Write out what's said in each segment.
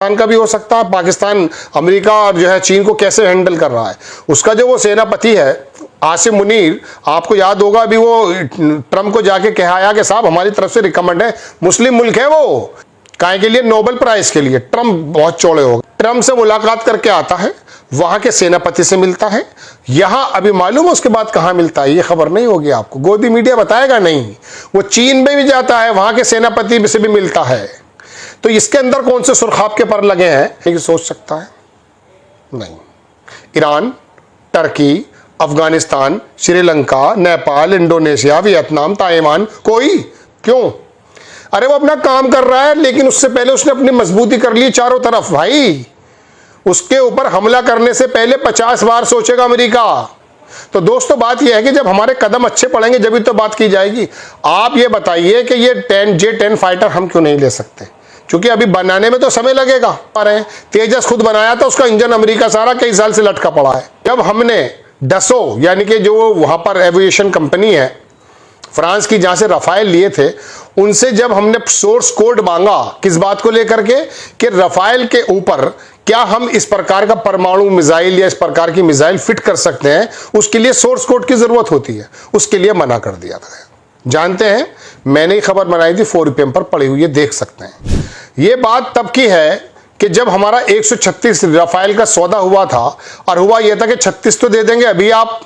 पाकिस्तान का भी हो सकता है। पाकिस्तान अमेरिका और जो है चीन को कैसे हैंडल कर रहा है, उसका जो वो सेनापति है आसिम मुनीर, आपको याद होगा अभी वो ट्रम्प को जाके कहा आया कि साहब हमारी तरफ से रिकमेंड है, मुस्लिम मुल्क है वो, काहे के लिए, नोबेल प्राइज के लिए। ट्रम्प बहुत चौड़े हो गए, ट्रम्प से मुलाकात करके आता है, वहां के सेनापति से मिलता है, यहां अभी मालूम है उसके बाद कहां मिलता है, ये खबर नहीं होगी आपको, गोदी मीडिया बताएगा नहीं। वो चीन में भी जाता है, वहां के सेनापति से भी मिलता है। तो इसके अंदर कौन से सुरखाब के पर लगे हैं, ये सोच सकता है? नहीं। Iran, Turkey, Afghanistan, Sri Lanka, Nepal, Indonesia, Vietnam, Taiwan, कोई क्यों? अरे वो अपना काम कर रहा है, लेकिन उससे पहले उसने अपनी मजबूती कर ली चारों तरफ। भाई उसके ऊपर हमला करने से पहले 50 बार सोचेगा अमेरिका। तो दोस्तों बात यह है कि जब हमारे कदम अच्छे पड़ेंगे जब तो बात की जाएगी। आप ये बताइए कि ये J-10 फाइटर हम क्यों नहीं ले सकते? क्योंकि अभी बनाने में तो समय लगेगा। तेजस खुद बनाया था, उसका इंजन अमेरिका सारा कई साल से लटका पड़ा है। जब हमने डसो यानी कि जो वहां पर एविएशन कंपनी है फ्रांस की, जहां से रफाइल लिए थे, उनसे जब हमने सोर्स कोड मांगा, किस बात को लेकर के, कि रफाइल के ऊपर क्या हम इस प्रकार का परमाणु मिसाइल या इस प्रकार की मिसाइल फिट कर सकते हैं, उसके लिए सोर्स कोड की जरूरत होती है, उसके लिए मना कर दिया था। जानते हैं, मैंने ही खबर बनाई थी, 4PM पर पड़ी हुई है, देख सकते हैं। यह बात तब की है कि जब हमारा 136 रफाइल का सौदा हुआ था, और हुआ यह था कि 36 तो दे देंगे अभी आप,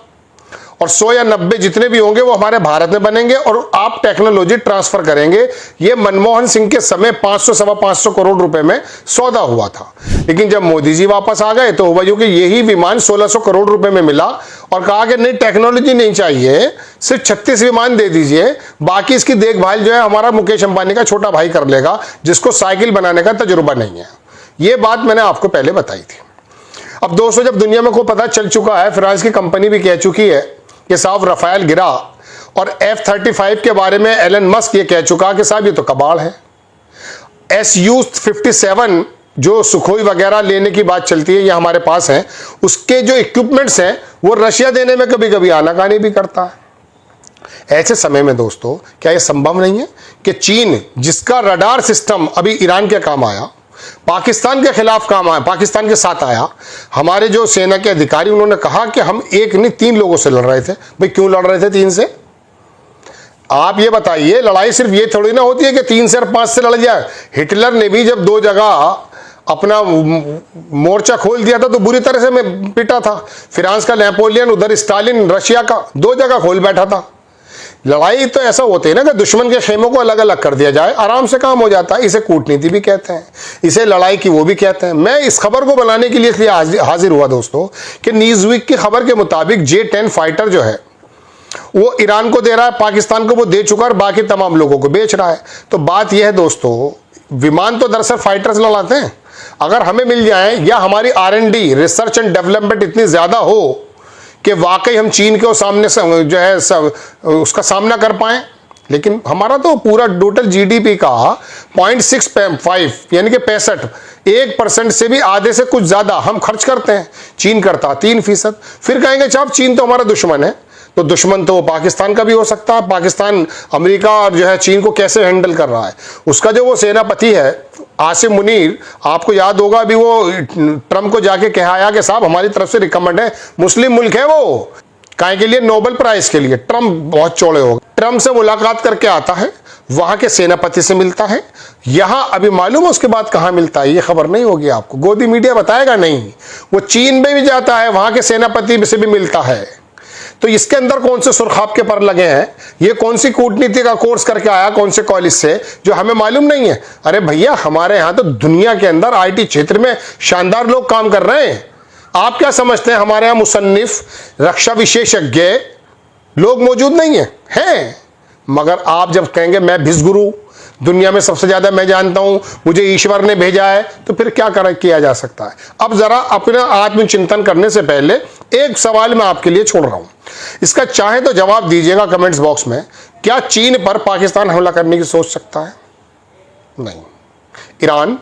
और 100 या 90 जितने भी होंगे वो हमारे भारत में बनेंगे और आप टेक्नोलॉजी ट्रांसफर करेंगे। ये मनमोहन सिंह के समय 500-525 करोड़ रुपए में सौदा हुआ था। लेकिन जब मोदी जी वापस आ गए तो हुआ जो कि यही विमान 1600 करोड़ रुपए में मिला, और कहा कि नहीं टेक्नोलॉजी नहीं चाहिए, सिर्फ 36 विमान दे दीजिए, बाकी इसकी देखभाल जो है हमारा मुकेश अंबानी का छोटा भाई कर लेगा, जिसको साइकिल बनाने का तजुर्बा नहीं है। ये बात मैंने आपको पहले बताई थी। अब दोस्तों जब दुनिया में को पता चल चुका है, फ्रांस की कंपनी भी कह चुकी है कि साहब रफाइल गिरा, और F-35 के बारे में एलन मस्क ये कह चुका कि साहब ये तो कबाड़ है। Su-57 जो सुखोई वगैरह लेने की बात चलती है, ये हमारे पास है, उसके जो इक्विपमेंट्स हैं वो रशिया देने में कभी कभी आनाकानी भी करता है। ऐसे समय में दोस्तों क्या ये संभव नहीं है कि चीन, जिसका रडार सिस्टम अभी ईरान के काम आया, पाकिस्तान के खिलाफ काम आया, पाकिस्तान के साथ आया, हमारे जो सेना के अधिकारी उन्होंने कहा कि हम एक नहीं 3 लोगों से लड़ रहे थे। भाई क्यों लड़ रहे थे 3 से? आप ये बताइए, लड़ाई सिर्फ ये थोड़ी ना होती है कि 3 से और 5 से लड़ जाए। हिटलर ने भी जब 2 जगह अपना मोर्चा खोल दिया था तो बुरी तरह से मैं पिटा था। फ्रांस का नेपोलियन, उधर स्टालिन रशिया का, 2 जगह खोल बैठा था। लड़ाई तो ऐसा होती है ना कि दुश्मन के खेमों को अलग अलग कर दिया जाए, आराम से काम हो जाता है। इसे कूटनीति भी कहते हैं, इसे लड़ाई की वो भी कहते हैं। मैं इस खबर को बनाने के लिए इसलिए हाजिर हुआ दोस्तों कि न्यूज़वीक की खबर के मुताबिक J-10 फाइटर जो है वो ईरान को दे रहा है, पाकिस्तान को वो दे चुका है, और बाकी तमाम लोगों को बेच रहा है। तो बात यह है दोस्तों, विमान तो दरअसल फाइटर्स लड़ाते हैं। अगर हमें मिल जाए या हमारी R&D रिसर्च एंड डेवलपमेंट इतनी ज्यादा हो कि वाकई हम चीन के सामने जो है उसका सामना कर पाए, लेकिन हमारा तो पूरा टोटल GDP का 0.65 यानी कि 1% से भी आधे से कुछ ज्यादा हम खर्च करते हैं। चीन करता 3%। फिर कहेंगे साहब चीन तो हमारा दुश्मन है, तो दुश्मन तो पाकिस्तान का भी हो सकता है। पाकिस्तान अमेरिका और जो है चीन को कैसे हैंडल कर रहा है, उसका जो वो सेनापति है आसिम मुनीर, आपको याद होगा अभी वो ट्रम्प को जाके कहा आया कि साहब हमारी तरफ से रिकमेंड है, मुस्लिम मुल्क है वो, काहे के लिए, नोबेल प्राइज के लिए। ट्रम्प बहुत चौड़े हो गए, ट्रम्प से मुलाकात करके आता है, वहां के सेनापति से मिलता है, यहां अभी मालूम है उसके बाद कहां मिलता है, ये खबर नहीं होगी आपको, गोदी मीडिया बताएगा नहीं। वो चीन में भी जाता है, वहां के सेनापति से भी मिलता है। तो इसके अंदर कौन से सुरखाब के पर लगे हैं, ये कौन सी कूटनीति का कोर्स करके आया, कौन से कॉलेज से, जो हमें मालूम नहीं है। अरे भैया हमारे यहां तो दुनिया के अंदर IT क्षेत्र में शानदार लोग काम कर रहे हैं। आप क्या समझते हैं हमारे यहां मुसन्निफ, रक्षा विशेषज्ञ लोग मौजूद नहीं है? हैं, मगर आप जब कहेंगे मैं भिस्गुरु, दुनिया में सबसे ज्यादा मैं जानता हूं, मुझे ईश्वर ने भेजा है, तो फिर क्या किया जा सकता है? अब जरा अपना आत्मचिंतन करने से पहले एक सवाल मैं आपके लिए छोड़ रहा हूं, इसका चाहे तो जवाब दीजिएगा कमेंट्स बॉक्स में। क्या चीन पर पाकिस्तान हमला करने की सोच सकता है? नहीं। Iran,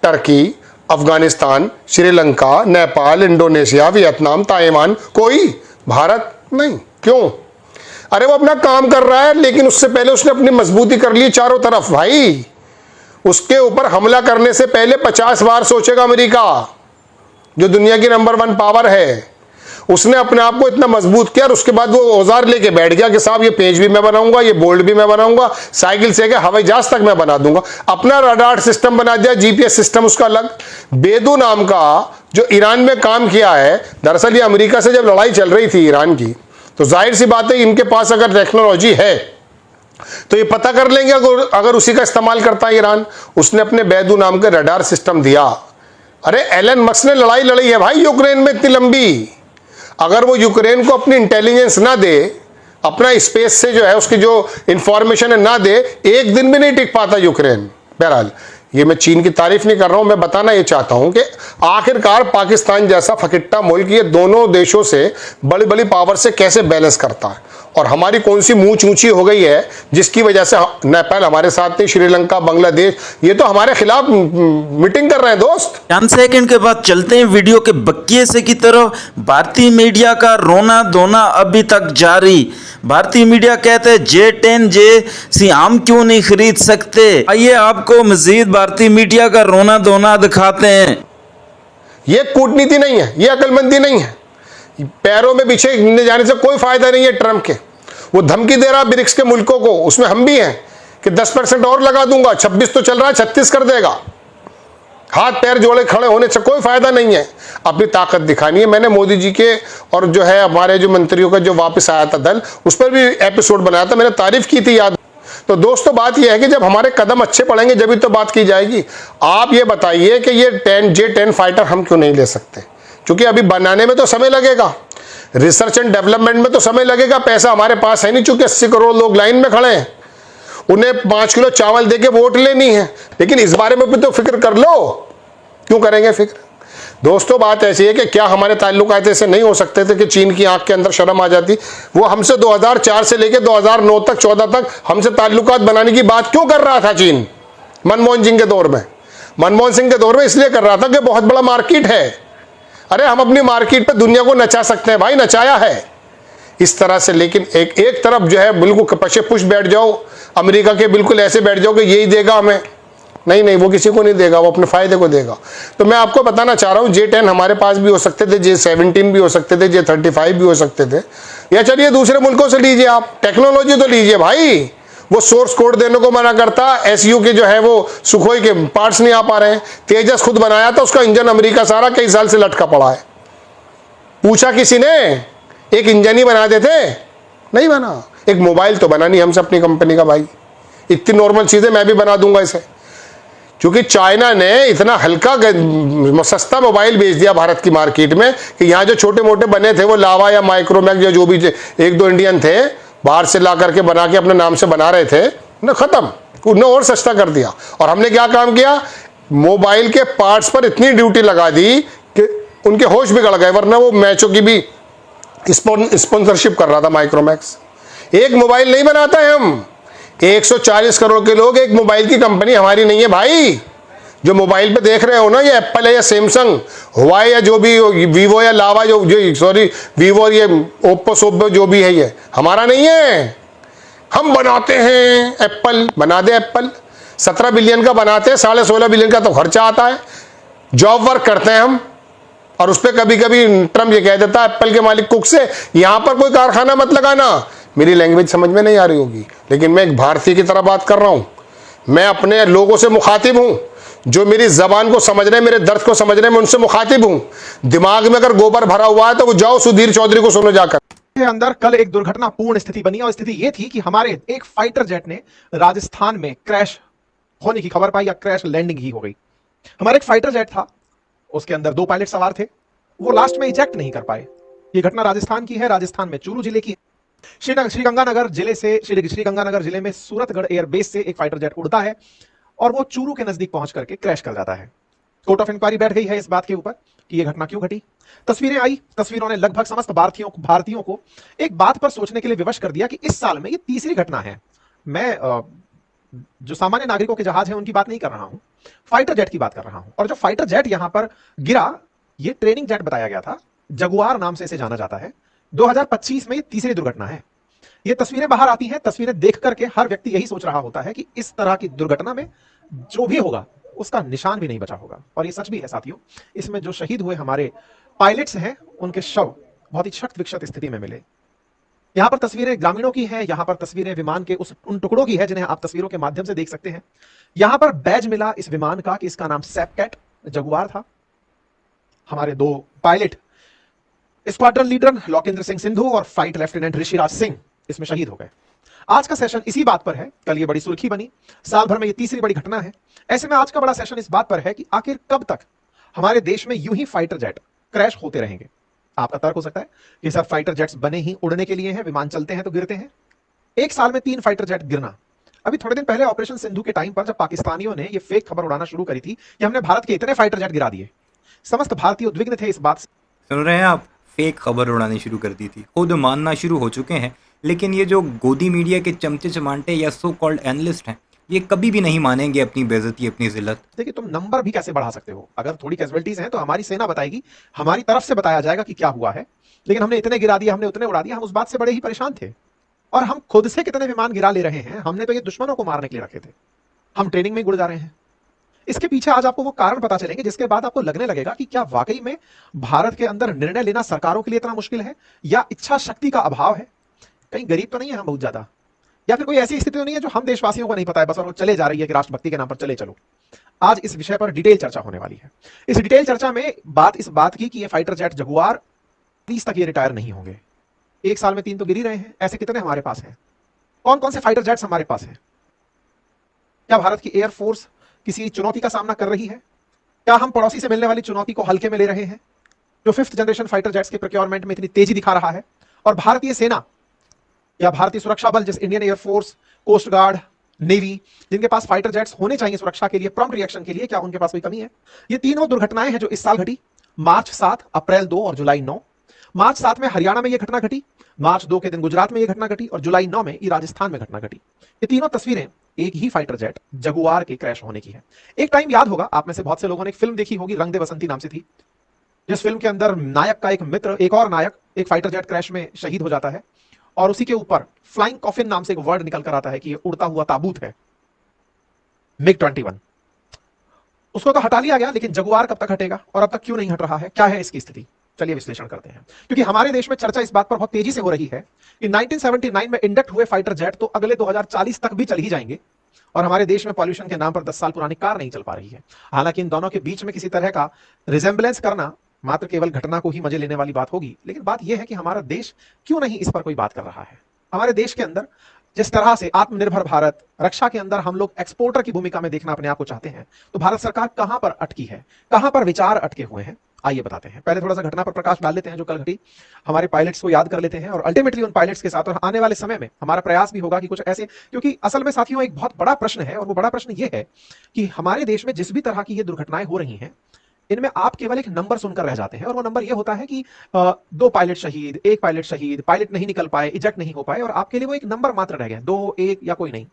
Turkey, Afghanistan, Sri Lanka, Nepal, Indonesia, Vietnam, Taiwan, कोई? भारत नहीं। क्यों? अरे वो अपना काम कर रहा है, लेकिन उससे पहले उसने अपनी मजबूती कर ली चारों तरफ। भाई उसके ऊपर हमला करने से पहले 50 बार सोचेगा अमेरिका, जो दुनिया की नंबर 1 पावर है। उसने अपने आप को इतना मजबूत किया और उसके बाद वो औजार लेके बैठ गया कि साहब ये पेज भी मैं बनाऊंगा, ये बोल्ड भी मैं बनाऊंगा, साइकिल से हवाई जहाज तक मैं बना दूंगा। अपना रडार सिस्टम बना दिया, जीपीएस सिस्टम उसका अलग। बेदू नाम का जो ईरान में काम किया है, दरअसल ये अमेरिका से जब लड़ाई चल रही थी ईरान की, तो जाहिर सी बात है इनके पास अगर टेक्नोलॉजी है तो ये पता कर लेंगे अगर उसी का इस्तेमाल करता है ईरान। उसने अपने बेदू नाम का रडार सिस्टम दिया। अरे एलन मस्क ने लड़ाई लड़ी है भाई यूक्रेन में इतनी लंबी, अगर वो यूक्रेन को अपनी इंटेलिजेंस ना दे, अपना स्पेस से जो है उसकी जो इंफॉर्मेशन है ना दे, एक दिन भी नहीं टिक पाता यूक्रेन। बहरहाल ये मैं चीन की तारीफ नहीं कर रहा हूं, मैं बताना ये चाहता हूं कि आखिरकार पाकिस्तान जैसा फकिट्टा मुल्क ये दोनों देशों से बड़ी बड़ी पावर से कैसे बैलेंस करता है, और हमारी कौन सी मूंछ ऊंची हो गई है जिसकी वजह से नेपाल हमारे साथ नहीं, श्रीलंका, बांग्लादेश ये तो हमारे खिलाफ मीटिंग कर रहे हैं दोस्त। चंद सेकंड के बाद चलते हैं वीडियो के बकिए से की तरफ। भारतीय मीडिया का रोना धोना अभी तक जारी। भारतीय मीडिया कहते हैं J10J हम क्यों नहीं खरीद सकते। आइए आपको मजीद भारतीय मीडिया का रोना धोना दिखाते हैं। ये कूटनीति नहीं है, ये अकलमंदी नहीं है, पैरों में बिछे जाने से कोई फायदा नहीं है ट्रंप के। वो धमकी दे रहा ब्रिक्स के मुल्कों को, उसमें हम भी हैं कि 10% और लगा दूंगा, 26 तो चल रहा है, 36 कर देगा। हाथ पैर जोड़े खड़े होने से कोई फायदा नहीं है, अपनी ताकत दिखानी है। मैंने मोदी जी के और जो है हमारे जो मंत्रियों का जो वापस आया था दल, उस पर भी एपिसोड बनाया था, मैंने तारीफ की थी, याद। तो दोस्तों बात यह है कि जब हमारे कदम अच्छे पड़ेंगे जब तो बात की जाएगी। आप ये बताइए कि ये J10 फाइटर हम क्यों नहीं ले सकते, क्योंकि अभी बनाने में तो समय लगेगा, रिसर्च एंड डेवलपमेंट में तो समय लगेगा, पैसा हमारे पास है नहीं, चूंकि 80 करोड़ लोग लाइन में खड़े हैं, उन्हें 5 किलो चावल देके वोट लेनी है। लेकिन इस बारे में भी तो फिक्र कर लो, क्यों करेंगे फिक्र। दोस्तों बात ऐसी है कि क्या हमारे ताल्लुकात ऐसे नहीं हो सकते थे कि चीन की आंख के अंदर शर्म आ जाती। वो हमसे 2004 से लेकर 2009 तक 14 तक हमसे ताल्लुकात बनाने की बात क्यों कर रहा था चीन, मनमोहन सिंह के दौर में। मनमोहन सिंह के दौर में इसलिए कर रहा था कि बहुत बड़ा मार्केट है, अरे हम अपनी मार्केट पे दुनिया को नचा सकते हैं भाई, नचाया है इस तरह से। लेकिन एक तरफ जो है बिल्कुल पशे पुश बैठ जाओ, अमेरिका के बिल्कुल ऐसे बैठ जाओ कि यही देगा हमें, नहीं वो किसी को नहीं देगा, वो अपने फायदे को देगा। तो मैं आपको बताना चाह रहा हूं J10 हमारे पास भी हो सकते थे, J17 भी हो सकते थे, J35 भी हो सकते थे, या चलिए दूसरे मुल्कों से लीजिए, आप टेक्नोलॉजी तो लीजिए भाई। वो सोर्स कोड देने को मना करता, SU के जो है वो सुखोई के पार्ट्स नहीं आ पा रहे हैं। तेजस खुद बनाया था, उसका इंजन अमेरिका सारा कई साल से लटका पड़ा है। पूछा किसी ने, एक इंजन ही बना देते, नहीं बना। एक मोबाइल तो बना नहीं हमसे अपनी कंपनी का भाई, इतनी नॉर्मल चीजें मैं भी बना दूंगा इसे, क्योंकि चाइना ने इतना हल्का सस्ता मोबाइल बेच दिया भारत की मार्केट में कि यहाँ जो छोटे मोटे बने थे वो लावा या माइक्रोमैक्स या जो भी 1-2 इंडियन थे बाहर से ला करके बना के अपने नाम से बना रहे थे, ना खत्म, उन्हें और सस्ता कर दिया। और हमने क्या काम किया, मोबाइल के पार्ट्स पर इतनी ड्यूटी लगा दी कि उनके होश बिगड़ गए, वरना वो मैचों की भी स्पॉन्सरशिप कर रहा था माइक्रोमैक्स। एक मोबाइल नहीं बनाता है हम, 140 करोड़ के लोग, एक मोबाइल की कंपनी हमारी नहीं है भाई। जो मोबाइल पे देख रहे हो ना, ये एप्पल है या सैमसंग, हुआई या जो भी, वीवो या लावा जो सॉरी वीवो, ये ओप्पो सोप्पो जो भी है, ये हमारा नहीं है। हम बनाते हैं, एप्पल बना दे, एप्पल 17 बिलियन का बनाते हैं, 16.5 बिलियन का तो खर्चा आता है। जॉब वर्क करते हैं हम, और उस पर कभी कभी ट्रम्प ये कह देता है एप्पल के मालिक कुक से, यहां पर कोई कारखाना मत लगाना। मेरी लैंग्वेज समझ में नहीं आ रही होगी, लेकिन मैं एक भारतीय की तरह बात कर रहा हूं। मैं अपने लोगों से मुखातिब हूं, जो मेरी जबान को समझ रहे हैं, मेरे दर्द को समझ रहे हैं, मैं उनसे मुखातिब हूं। दिमाग में अगर गोबर भरा हुआ है तो वो जाओ सुधीर चौधरी को सुनो जाकर। के अंदर कल एक दुर्घटनापूर्ण स्थिति बनी, और स्थिति यह थी कि हमारे एक फाइटर जेट ने राजस्थान में क्रैश होने की खबर पाई, या क्रैश लैंडिंग ही हो गई। हमारा एक फाइटर जेट था, उसके अंदर 2 पायलट सवार थे, वो लास्ट में इजेक्ट नहीं कर पाए। ये घटना राजस्थान की है, राजस्थान में चूरू जिले की। श्रीगंगानगर जिले में सूरतगढ़ एयरबेस से एक फाइटर जेट उड़ता है और वो चूरू के नजदीक पहुंच करके क्रैश कर जाता है। कोर्ट ऑफ इंक्वायरी बैठ गई है इस बात के ऊपर कि यह घटना क्यों घटी। तस्वीरें आई, तस्वीरों ने लगभग समस्त भारतीयों को एक बात पर सोचने के लिए विवश कर दिया कि इस साल में यह तीसरी घटना है। मैं जो सामान्य नागरिकों के जहाज हैं उनकी बात नहीं कर रहा हूं, फाइटर जेट की बात कर रहा हूं। और जो फाइटर जेट यहां पर गिरा, यह ट्रेनिंग जेट बताया गया था, जगुआर नाम से इसे जाना जाता है। 2025 में तीसरी दुर्घटना है। ये तस्वीरें बाहर आती हैं, तस्वीरें देख करके हर व्यक्ति यही सोच रहा होता है कि इस तरह की दुर्घटना में जो भी होगा उसका निशान भी नहीं बचा होगा। और ये सच भी है साथियों, इसमें जो शहीद हुए हमारे पायलट्स हैं उनके शव बहुत ही क्षत विक्षत स्थिति में मिले। यहां पर तस्वीरें ग्रामीणों की हैं, यहां पर तस्वीरें विमान के उन टुकड़ों की है जिन्हें आप तस्वीरों के माध्यम से देख सकते हैं। यहां पर बैज मिला इस विमान का कि इसका नाम सैपकैट जगुआर था। हमारे दो pilot squadron leader Lokendra Singh Sindhu और फ्लाइट लेफ्टिनेंट ऋषिराज सिंह इसमें शहीद हो गए। आज का सेशन इसी बात पर है, कल ये बड़ी सुर्खी बनी, साल भर में ये तीसरी बड़ी घटना है। ऐसे में आज का बड़ा सेशन इस बात पर है कि आखिर कब तक हमारे देश में यूं ही फाइटर जेट क्रैश होते रहेंगे। आपका तर्क हो सकता है कि सर फाइटर जेट्स बने ही उड़ने के लिए हैं, विमान चलते हैं तो गिरते हैं। एक साल में 3 फाइटर जेट गिरना। अभी थोड़े दिन पहले ऑपरेशन सिंधु के टाइम पर जब पाकिस्तानियों ने ये फेक खबर उड़ाना शुरू करी थी कि हमने भारत के इतने फाइटर जेट गिरा दिए, समस्त भारतीय उद्विग्न थे इस बात से। सुन रहे हैं आप, फेक खबर उड़ानी शुरू कर दी थी, खुद मानना शुरू हो चुके हैं। लेकिन ये जो गोदी मीडिया के चमचे चमांटे या सो कॉल्ड एनालिस्ट हैं, ये कभी भी नहीं मानेंगे अपनी बेइज्जती, अपनी जिल्लत। देखिए तुम नंबर भी कैसे बढ़ा सकते हो? अगर थोड़ी कैजुअलिटीज हैं तो हमारी सेना बताएगी, हमारी तरफ से बताया जाएगा कि क्या हुआ है। लेकिन हमने इतने गिरा दिया, हमने उतने उड़ा दिया, हम उस बात से बड़े ही परेशान थे। और हम खुद से कितने विमान गिरा ले रहे हैं, हमने तो ये दुश्मनों को मारने के लिए रखे थे, हम ट्रेनिंग में गुड़ जा रहे हैं। इसके पीछे आज आपको वो कारण पता चलेंगे जिसके बाद आपको लगने लगेगा कि क्या वाकई में भारत के अंदर निर्णय लेना सरकारों के लिए इतना मुश्किल है, या इच्छा शक्ति का अभाव है। कहीं गरीब तो नहीं है हम बहुत ज्यादा, या फिर कोई ऐसी स्थिति तो नहीं है जो हम देशवासियों को नहीं पता है बस, और वो चले जा रही है कि राष्ट्रभक्ति के नाम पर चले चलो। आज इस विषय पर डिटेल चर्चा होने वाली है। इस डिटेल चर्चा में इस बात की कि ये फाइटर जेट जगुआर 30 तक ये रिटायर नहीं होंगे। एक साल में 3 तो गिर ही रहे हैं। ऐसे कितने हमारे पास हैं? कौन कौन से फाइटर जेट्स हमारे पास हैं? क्या भारत की एयरफोर्स किसी चुनौती का सामना कर रही है? क्या हम पड़ोसी से मिलने वाली चुनौती को हल्के में ले रहे हैं, जो 5th जनरेशन फाइटर जेट्स के प्रोक्योरमेंट में इतनी तेजी दिखा रहा है? और भारतीय सेना या भारतीय सुरक्षा बल, जैसे Indian air force, coast guard, navy, जिनके पास फाइटर जेट्स होने चाहिए सुरक्षा के लिए, प्रॉम्प्ट रिएक्शन के लिए, क्या उनके पास कोई कमी है? ये तीनों दुर्घटनाएं हैं जो इस साल घटी। मार्च 7, अप्रैल 2 और जुलाई 9। मार्च 7 में हरियाणा में यह घटना घटी, मार्च 2 के दिन गुजरात में यह घटना घटी और जुलाई 9 में ये राजस्थान में घटना घटी। ये तीनों तस्वीरें एक ही फाइटर जेट जगुआर के क्रैश होने की है। एक टाइम याद होगा आप में से बहुत से लोगों ने एक फिल्म देखी होगी, रंग दे बसंती नाम से थी, जिस फिल्म के अंदर नायक का एक मित्र, एक और नायक एक फाइटर जेट क्रैश में शहीद हो जाता है और उसी के ऊपर फ्लाइंग कॉफिन नाम से एक वर्ड निकल कर आता है कि ये उड़ता हुआ ताबूत है, MiG-21। उसको तो हटा लिया गया, लेकिन जगुआर कब तक हटेगा और अब तक क्यों नहीं हट रहा है? क्या है इसकी स्थिति? चलिए विश्लेषण करते हैं। क्योंकि हमारे देश में चर्चा इस बात पर बहुत तेजी से हो रही है कि 1979 में इंडक्ट हुए फाइटर जेट तो अगले 2040 तक भी चल ही जाएंगे और हमारे देश में पॉल्यूशन के नाम पर 10 साल पुरानी कार नहीं चल पा रही है। हालांकि इन दोनों के बीच में किसी तरह का रिजेंबलेंस करना मात्र केवल घटना को ही मजे लेने वाली बात होगी। लेकिन बात यह है कि हमारा देश क्यों नहीं इस पर कोई बात कर रहा है? हमारे देश के अंदर जिस तरह से आत्मनिर्भर भारत, रक्षा के अंदर हम लोग एक्सपोर्टर की भूमिका में देखना अपने आप को चाहते हैं, तो भारत सरकार कहां पर अटकी है, कहां पर विचार अटके हुए हैं, आइए बताते हैं। पहले थोड़ा सा घटना पर प्रकाश डाल लेते हैं जो कल घटी, हमारे पायलट्स को याद कर लेते हैं और अल्टीमेटली उन पायलट्स के साथ और आने वाले समय में हमारा प्रयास भी होगा कि कुछ ऐसे, क्योंकि असल में साथियों एक बहुत बड़ा प्रश्न है और वो बड़ा प्रश्न ये है कि हमारे देश में जिस भी तरह की ये दुर्घटनाएं हो रही हैं, इनमें आप केवल एक नंबर सुनकर रह जाते हैं और वो नंबर ये होता है कि 2 पायलट शहीद, 1 पायलट शहीद, पायलट नहीं निकल पाए, इजेक्ट नहीं हो पाए, और आपके लिए वो एक नंबर मात्र रह गया, 2, 1 या कोई नहीं,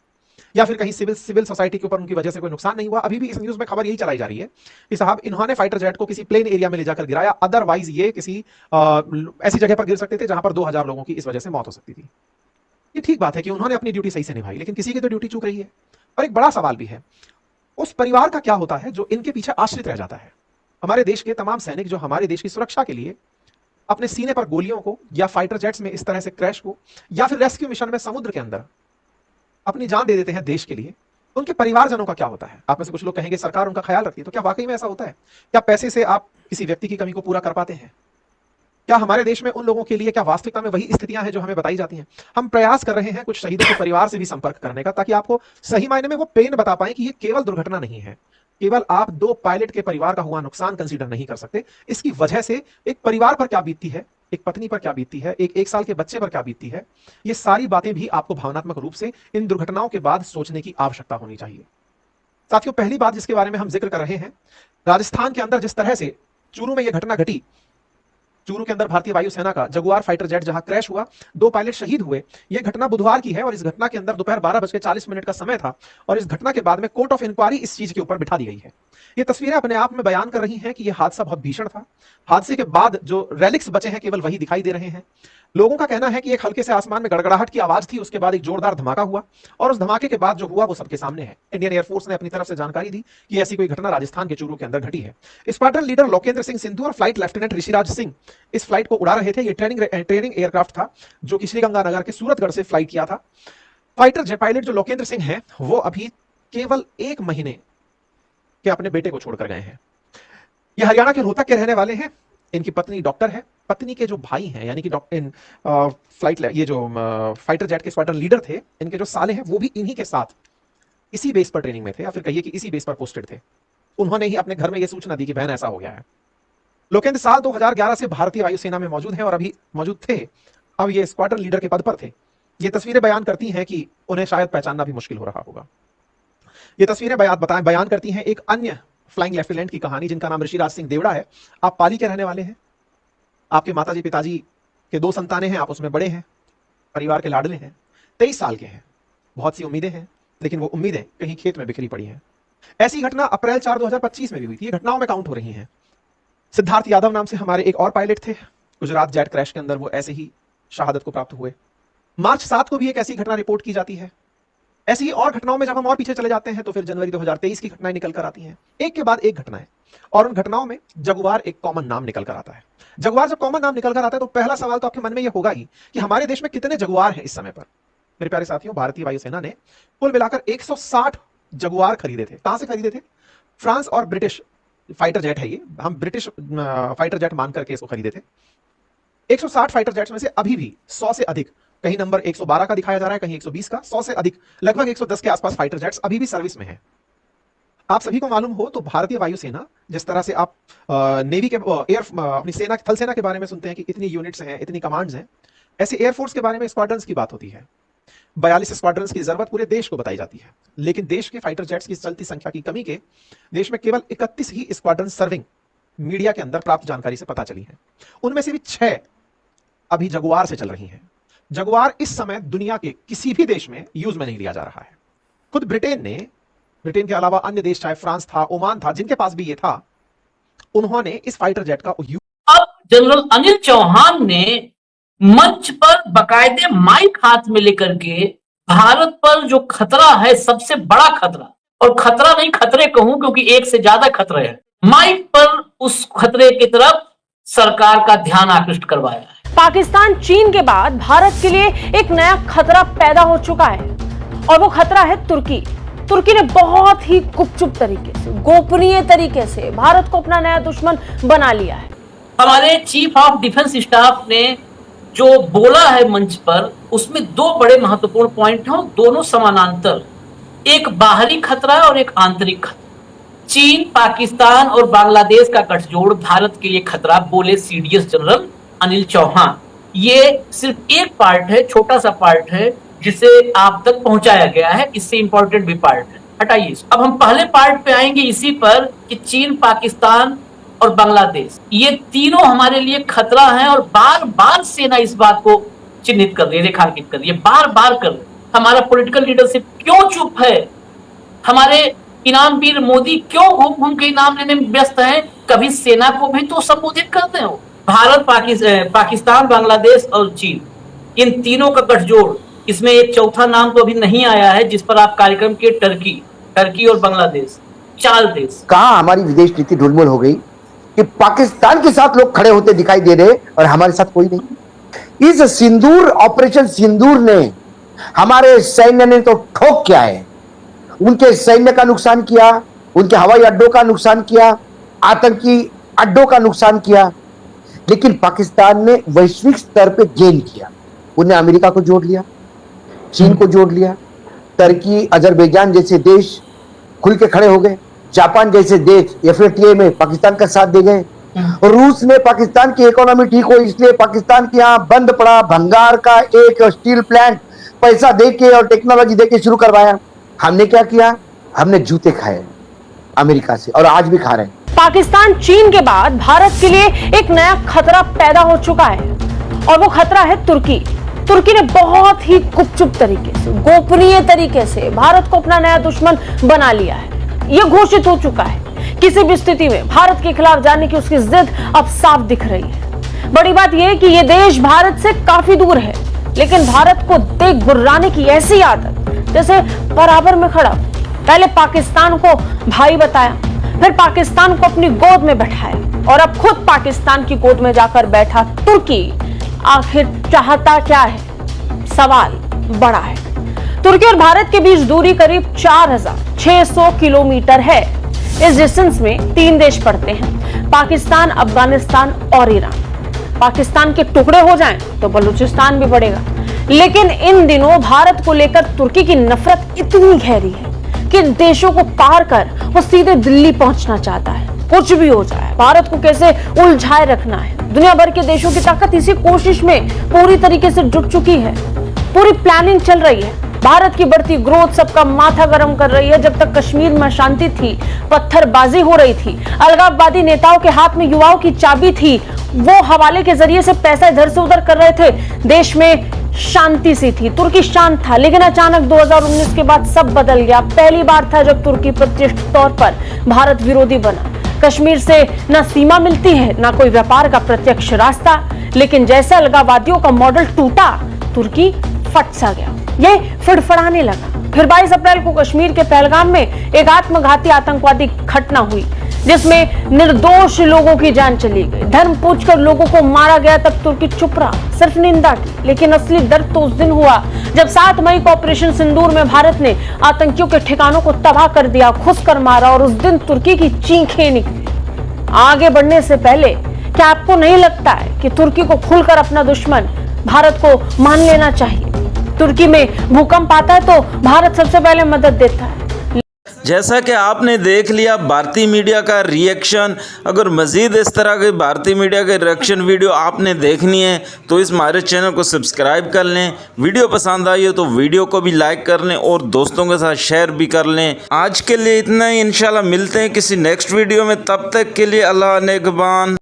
या फिर कहीं सिविल सोसाइटी के ऊपर उनकी वजह से कोई नुकसान नहीं हुआ। अभी भी इस न्यूज में खबर यही चलाई जा रही है कि साहब इन्होंने फाइटर जेट को किसी प्लेन एरिया में ले जाकर गिराया, अदरवाइज ये किसी ऐसी जगह पर गिर सकते थे जहां पर 2000 लोगों की इस वजह से मौत हो सकती थी। ये ठीक बात है कि उन्होंने अपनी ड्यूटी सही से निभाई, लेकिन किसी की तो ड्यूटी चूक रही है। और एक बड़ा सवाल भी है, उस परिवार का क्या होता है जो इनके पीछे आश्रित रह जाता है? हमारे देश के तमाम सैनिक जो हमारे देश की सुरक्षा के लिए अपने सीने पर गोलियों को या फाइटर जेट्स में इस तरह से क्रैश को या फिर रेस्क्यू मिशन में समुद्र के अंदर अपनी जान दे देते हैं देश के लिए, उनके परिवारजनों का क्या होता है? आप में से कुछ लोग कहेंगे सरकार उनका ख्याल रखती है, तो क्या वाकई में ऐसा होता है? क्या पैसे से आप किसी व्यक्ति की कमी को पूरा कर पाते हैं? क्या हमारे देश में उन लोगों के लिए क्या वास्तविकता में वही स्थितियां हैं जो हमें बताई जाती हैं? हम प्रयास कर रहे हैं कुछ शहीदों के परिवार से भी संपर्क करने का, ताकि आपको सही मायने में वो पेन बता पाए कि ये केवल दुर्घटना नहीं है, केवल आप 2 पायलट के परिवार का हुआ नुकसान कंसीडर नहीं कर सकते। इसकी वजह से एक परिवार पर क्या बीतती है, एक पत्नी पर क्या बीतती है, एक साल के बच्चे पर क्या बीतती है, ये सारी बातें भी आपको भावनात्मक रूप से इन दुर्घटनाओं के बाद सोचने की आवश्यकता होनी चाहिए। साथियों, पहली बात जिसके बारे में हम जिक्र कर रहे हैं, राजस्थान के अंदर जिस तरह से चूरू में यह घटना घटी, चूरू के अंदर भारतीय वायुसेना का जगुआर फाइटर जेट जहां क्रैश हुआ, 2 पायलट शहीद हुए, यह घटना बुधवार की है और इस घटना के अंदर दोपहर 12:40 का समय था और इस घटना के बाद में कोर्ट ऑफ इंक्वायरी इस चीज के ऊपर बिठा दी गई है। ये तस्वीरें अपने आप में बयान कर रही हैं कि यह हादसा बहुत भीषण था। हादसे के बाद जो रेलिक्स बचे हैं केवल वही दिखाई दे रहे हैं। लोगों का कहना है कि एक हल्के से आसमान में गड़गड़ाहट की आवाज थी, उसके बाद एक जोरदार धमाका हुआ और उस धमाके के बाद जो हुआ वो सबके सामने है। इंडियन एयरफोर्स ने अपनी तरफ से जानकारी दी कि ऐसी कोई घटना राजस्थान के चूरू के अंदर घटी है। स्क्वाड्रन लीडर लोकेंद्र सिंह सिंधु और फ्लाइट लेफ्टिनेंट ऋषिराज सिंह इस फ्लाइट को उड़ा रहे थे। ये ट्रेनिंग एयरक्राफ्ट था जो कि श्रीगंगानगर के सूरतगढ़ से फ्लाइट किया था। फाइटर जेट पायलट जो लोकेंद्र सिंह है वो अभी केवल 1 महीने के अपने बेटे को छोड़कर गए हैं। ये हरियाणा के रोहतक के रहने वाले हैं। इनकी पत्नी डॉक्टर है। पत्नी के जो भाई हैं यानी कि फाइटर जेट के स्क्वाड्रन लीडर थे, इनके जो साले हैं वो भी इन्हीं के साथ इसी बेस पर ट्रेनिंग में थे, या फिर कहिए कि इसी बेस पर पोस्टेड थे। उन्होंने ही अपने घर में यह सूचना दी कि बहन ऐसा हो गया है। लोकेंद्र साल 2011 से भारतीय वायुसेना में मौजूद हैं और अभी मौजूद थे। अब ये स्क्वाड्रन लीडर के पद पर थे। ये तस्वीरें बयान करती हैं कि उन्हें शायद पहचानना भी मुश्किल हो रहा होगा। ये तस्वीरें बयान करती हैं एक अन्य फ्लाइंग लेफ्टिनेंट की कहानी, जिनका नाम ऋषिराज सिंह देवड़ा है। आप पाली के रहने वाले हैं। आपके माताजी पिताजी के 2 संतानें हैं, आप उसमें बड़े हैं, परिवार के लाडले हैं, 23 साल के हैं। बहुत सी उम्मीदें हैं, लेकिन वो उम्मीदें कहीं खेत में बिखरी पड़ी हैं। ऐसी घटना अप्रैल 4, 2025 में भी हुई थी। ये घटनाओं में काउंट हो रही हैं। सिद्धार्थ यादव नाम से हमारे एक और पायलट थे। गुजरात जेट क्रैश के अंदर वो ऐसे ही शहादत को प्राप्त हुए। मार्च 7 को भी एक ऐसी घटना रिपोर्ट की जाती है। ऐसी ही और घटनाओं में जब हम और पीछे चले जाते हैं तो फिर जनवरी 2023 की घटनाएं निकल कर आती हैं, एक के बाद एक घटनाएं, और उन घटनाओं में जगुआर एक कॉमन नाम निकल कर आता है। जगुआर जब कॉमन नाम निकल कर आता है तो पहला सवाल तो आपके मन में यह होगा ही कि हमारे देश में कितने जगुआर हैं इस समय पर। मेरे प्यारे साथियों, भारतीय वायुसेना ने कुल मिलाकर 160 जगुआर खरीदे थे। कहां से खरीदे थे? फ्रांस और ब्रिटिश फाइटर जेट है ये, हम ब्रिटिश फाइटर जेट मान करके इसको खरीदे थे। 160 फाइटर जेट्स में से अभी भी 100 से अधिक, कहीं नंबर 112 का दिखाया जा रहा है, कहीं 120 का, 100 से अधिक, लगभग 110 के आसपास फाइटर जेट्स अभी भी सर्विस में हैं। आप सभी को मालूम हो तो भारतीय वायुसेना, जिस तरह से आप नेवी के अपनी सेना, थल सेना के बारे में सुनते हैं कि इतनी यूनिट्स हैं, इतनी कमांड्स हैं, ऐसे एयरफोर्स के बारे में स्क्वाड्रंस की बात होती है। 42 स्क्वाड्रंस की जरूरत पूरे देश को बताई जाती है, लेकिन देश के फाइटर जेट्स की चलती संख्या की कमी के देश में केवल 31 ही स्क्वाड्रन सर्विंग मीडिया के अंदर प्राप्त जानकारी से पता चली है। उनमें से भी 6 अभी जगुआर से चल रही हैं। जगुआर इस समय दुनिया के किसी भी देश में यूज में नहीं लिया जा रहा है। खुद ब्रिटेन के अलावा अन्य देश, चाहे फ्रांस था, ओमान था, जिनके पास भी ये था, उन्होंने इस फाइटर जेट का अब जनरल अनिल चौहान ने मंच पर बकायदे माइक हाथ में लेकर के भारत पर जो खतरा है, सबसे बड़ा खतरा, और खतरा नहीं खतरे कहूं क्योंकि एक से ज्यादा खतरे हैं, माइक पर उस खतरे की तरफ सरकार का ध्यान आकृष्ट करवाया है। पाकिस्तान चीन के बाद भारत के लिए एक नया खतरा पैदा हो चुका है और वो खतरा है तुर्की। तुर्की ने बहुत ही गुपचुप तरीके से, गोपनीय तरीके से भारत को अपना नया दुश्मन बना लिया है। हमारे चीफ ऑफ डिफेंस स्टाफ ने जो बोला है मंच पर, उसमें 2 बड़े महत्वपूर्ण पॉइंट हैं, दोनों समानांतर, एक बाहरी खतरा और एक आंतरिक खतरा। चीन, पाकिस्तान और बांग्लादेश का गठजोड़ भारत के लिए खतरा, बोले सीडीएस जनरल अनिल चौहान। ये सिर्फ एक पार्ट है, छोटा सा पार्ट है, जिसे आप तक पहुंचाया गया है। इससे इंपॉर्टेंट भी पार्ट है, हटाइए। अब हम पहले पार्ट पे आएंगे इसी पर कि चीन, पाकिस्तान और बांग्लादेश, ये तीनों हमारे लिए खतरा है और बार बार सेना इस बात को चिन्हित कर रही है, रेखांकित कर रही है, बार बार कर रही है। हमारा पॉलिटिकल लीडरशिप क्यों चुप है? हमारे इनामवीर मोदी क्यों घूम घूम के इनाम लेने में व्यस्त हैं? कभी सेना को भी तो संबोधित करते हो। भारत, पाकिस्तान, बांग्लादेश और चीन, इन तीनों का गठजोड़, इसमें एक चौथा नाम तो अभी नहीं आया है जिस पर आप कार्यक्रम के, टर्की और बांग्लादेश, 4 देश। कहां हमारी विदेश नीति ढुलमुल हो गई कि पाकिस्तान के साथ लोग खड़े होते दिखाई दे रहे और हमारे साथ कोई नहीं। इस सिंदूर, ऑपरेशन सिंदूर ने हमारे सैन्य ने तो ठोक क्या है, उनके सैन्य का नुकसान किया, उनके हवाई अड्डों का नुकसान किया, आतंकी अड्डों का नुकसान किया, लेकिन पाकिस्तान ने वैश्विक स्तर पे गेन किया। उन्हें अमेरिका को जोड़ लिया, चीन को जोड़ लिया, टर्की, अजरबैजान जैसे देश खुल के खड़े हो गए, जापान जैसे देश FATA में पाकिस्तान का साथ दे गए, और रूस ने पाकिस्तान की इकोनॉमी ठीक हो इसलिए पाकिस्तान के यहाँ बंद पड़ा भंगार का एक स्टील प्लांट पैसा देके और टेक्नोलॉजी देके शुरू करवाया। हमने क्या किया? हमने जूते खाए अमेरिका से और आज भी खा रहे हैं। पाकिस्तान चीन के बाद भारत के लिए एक नया खतरा पैदा हो चुका है और वो खतरा है तुर्की। तुर्की ने बहुत ही गुपचुप तरीके से, गोपनीय तरीके से भारत को अपना नया दुश्मन बना लिया है। यह घोषित हो चुका है किसी भी स्थिति में भारत के खिलाफ जाने की उसकी जिद अब साफ दिख रही है। बड़ी बात यह है कि यह देश भारत से काफी दूर है, लेकिन भारत को देख गुर्राने की ऐसी आदत जैसे बराबर में खड़ा। पहले पाकिस्तान को भाई बताया, फिर पाकिस्तान को अपनी गोद में बैठाया और अब खुद पाकिस्तान की गोद में जाकर बैठा तुर्की आखिर चाहता क्या है? सवाल बड़ा है। तुर्की और भारत के बीच दूरी करीब 4600 किलोमीटर है। इस डिस्टेंस में 3 देश पड़ते हैं, पाकिस्तान, अफगानिस्तान और ईरान। पाकिस्तान के टुकड़े हो जाएं तो बलूचिस्तान भी पड़ेगा। लेकिन इन दिनों भारत को लेकर तुर्की की नफरत इतनी गहरी है कि इन देशों को पार कर वो सीधे दिल्ली पहुंचना चाहता है। कुछ भी हो जाए, भारत को कैसे उलझाए रखना है। दुनिया भर के देशों की ताकत इसी कोशिश में पूरी तरीके से जुट चुकी है। पूरी प्लानिंग चल रही है। भारत की बढ़ती ग्रोथ सबका माथा गर्म कर रही है। जब तक कश्मीर में शांति थी, पत्थरबाजी हो रही थी, अलगाववादी नेताओं के हाथ में युवाओं की चाबी थी, वो हवाले के जरिए से पैसा इधर से उधर कर रहे थे, देश में शांति सी थी, तुर्की शांत था। लेकिन अचानक 2019 के बाद सब बदल गया। पहली बार था जब तुर्की प्रत्यक्ष तौर पर भारत विरोधी बना। कश्मीर से न सीमा मिलती है, न कोई व्यापार का प्रत्यक्ष रास्ता, लेकिन जैसे अलगाववादियों का मॉडल टूटा, तुर्की फट सा गया, ये फड़फड़ाने लगा। फिर 22 अप्रैल को कश्मीर के पहलगाम में एक आत्मघाती आतंकवादी घटना हुई, जिसमें निर्दोष लोगों की जान चली गई। धर्म पूछकर लोगों को मारा गया। तब तुर्की चुप रहा, सिर्फ निंदा की। लेकिन असली दर्द तो उस दिन हुआ जब 7 मई को ऑपरेशन सिंदूर में भारत ने आतंकियों के ठिकानों को तबाह कर दिया, घुसकर मारा, और उस दिन तुर्की की चीखें निकली। आगे बढ़ने से पहले क्या आपको नहीं लगता है कि तुर्की को खुलकर अपना दुश्मन भारत को मान लेना चाहिए? तुर्की में भूकंप आता है तो भारत सबसे पहले मदद देता है। जैसा कि आपने देख लिया भारतीय मीडिया का रिएक्शन। अगर मज़ीद इस तरह के भारतीय मीडिया के रिएक्शन वीडियो आपने देखनी है तो इस हमारे चैनल को सब्सक्राइब कर लें। वीडियो पसंद आई हो तो वीडियो को भी लाइक कर लें और दोस्तों के साथ शेयर भी कर लें। आज के लिए इतना ही, इंशाल्लाह मिलते हैं किसी नेक्स्ट वीडियो में। तब तक के लिए अल्लाह नेगबान।